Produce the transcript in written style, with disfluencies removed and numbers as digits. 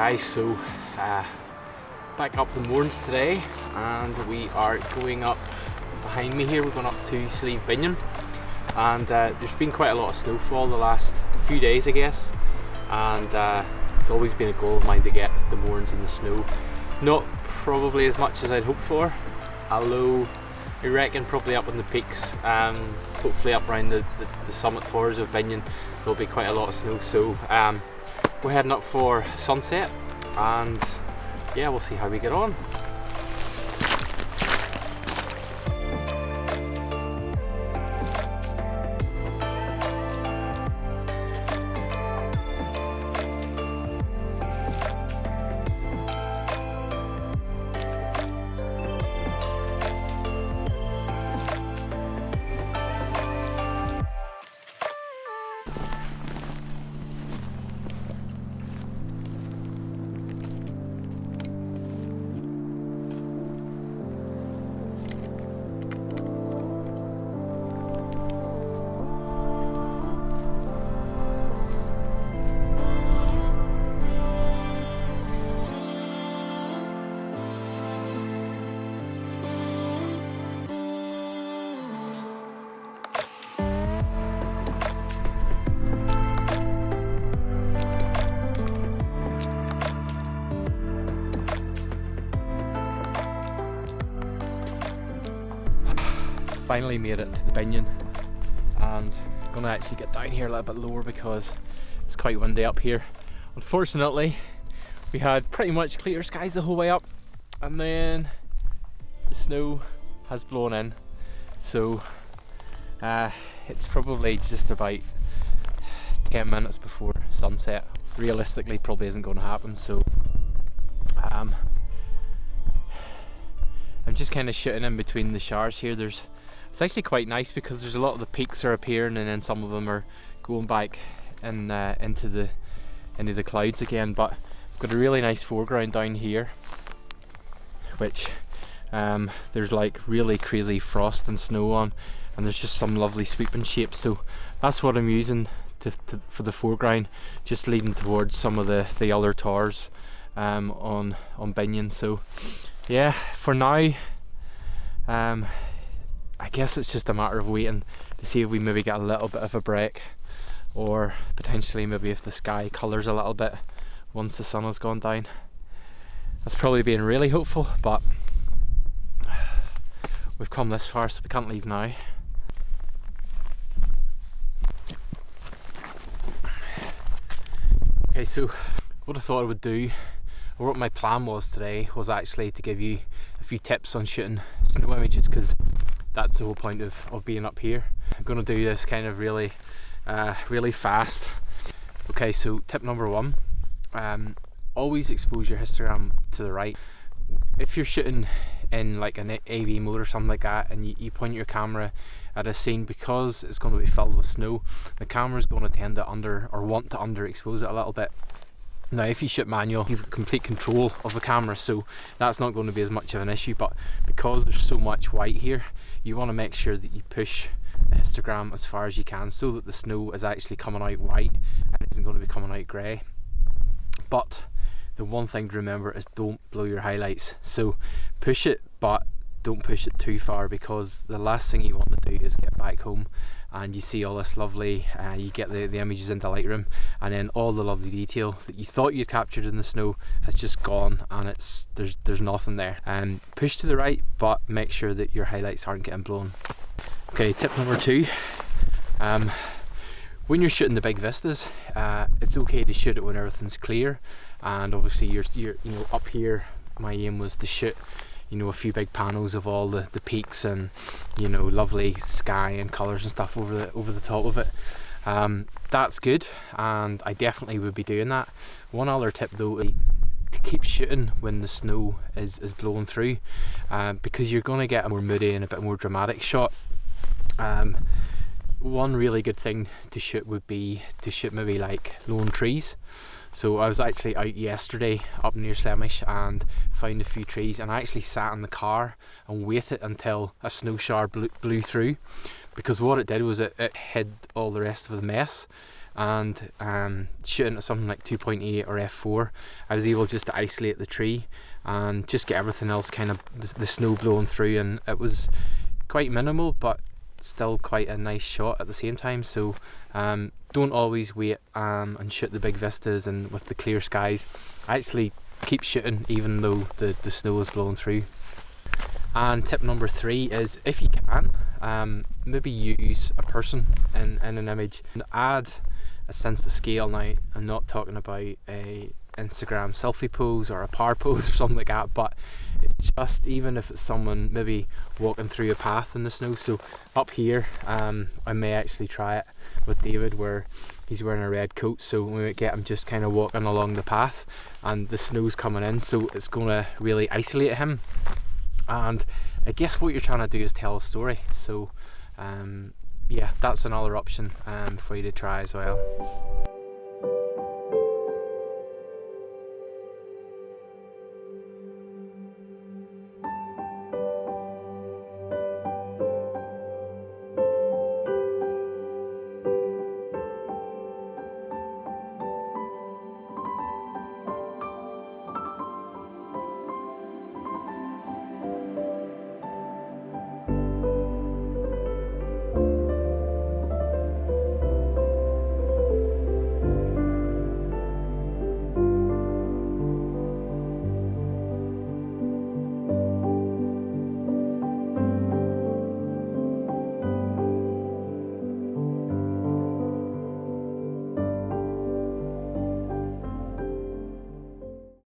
guys, so back up the moorings today, and we are going up behind me here. We're going up to Sleeve Binion, and there's been quite a lot of snowfall the last few days, I guess, and it's always been a goal of mine to get the moorings in the snow. Not probably as much as I'd hoped for, although I reckon probably up on the peaks, hopefully up around the summit towers of Binion, there'll be quite a lot of snow. So we're heading up for sunset, and yeah, we'll see how we get on. Finally made it to the Binion, and I'm going to actually get down here a little bit lower because it's quite windy up here. Unfortunately, we had pretty much clear skies the whole way up, and then the snow has blown in, so it's probably just about 10 minutes before sunset. Realistically, probably isn't going to happen, so I'm just kind of shooting in between the showers here. It's actually quite nice because there's a lot of the peaks are appearing, and then some of them are going back in, into the clouds again. But I've got a really nice foreground down here, which there's like really crazy frost and snow on, and there's just some lovely sweeping shapes. So that's what I'm using for the foreground, just leading towards some of the other towers on Binion. So yeah, for now, I guess it's just a matter of waiting to see if we maybe get a little bit of a break, or potentially maybe if the sky colours a little bit once the sun has gone down. That's probably being really hopeful, but we've come this far, so we can't leave now. Okay, so what I thought I would do, or what my plan was today, was actually to give you a few tips on shooting snow images, because that's the whole point of being up here. I'm going to do this kind of really fast. Okay, so tip number one, always expose your histogram to the right. If you're shooting in like an AV mode or something like that, and you point your camera at a scene, because it's going to be filled with snow, the camera's going to tend to want to underexpose it a little bit. Now if you shoot manual, you've got complete control of the camera, so that's not going to be as much of an issue, but because there's so much white here, you want to make sure that you push the histogram as far as you can so that the snow is actually coming out white and isn't going to be coming out grey. But the one thing to remember is don't blow your highlights. So push it, but don't push it too far, because the last thing you want to do is get back home and you see all this lovely, you get the images into Lightroom, and then all the lovely detail that you thought you'd captured in the snow has just gone, and there's nothing there. Push to the right, but make sure that your highlights aren't getting blown. Okay, tip number two, when you're shooting the big vistas, it's okay to shoot it when everything's clear, and obviously you're up here. My aim was to shoot a few big panels of all the peaks and lovely sky and colours and stuff over the top of it. That's good, and I definitely would be doing that. One other tip though, to keep shooting when the snow is blowing through, because you're going to get a more moody and a bit more dramatic shot. One really good thing to shoot would be to shoot maybe like lone trees. So I was actually out yesterday up near Slemish and found a few trees, and I actually sat in the car and waited until a snow shower blew through, because what it did was it hid all the rest of the mess, and shooting at something like 2.8 or f4, I was able just to isolate the tree and just get everything else kind of the snow blowing through, and it was quite minimal but still quite a nice shot at the same time. So don't always wait and shoot the big vistas and with the clear skies. I actually keep shooting even though the snow is blowing through. And tip number 3 is, if you can, maybe use a person in an image and add a sense of scale. Now, I'm not talking about a Instagram selfie pose or a power pose or something like that, but it's just, even if it's someone maybe walking through a path in the snow. So up here, I may actually try it with David, where he's wearing a red coat, so we might get him just kind of walking along the path and the snow's coming in, so it's going to really isolate him. And I guess what you're trying to do is tell a story. So yeah, that's another option for you to try as well.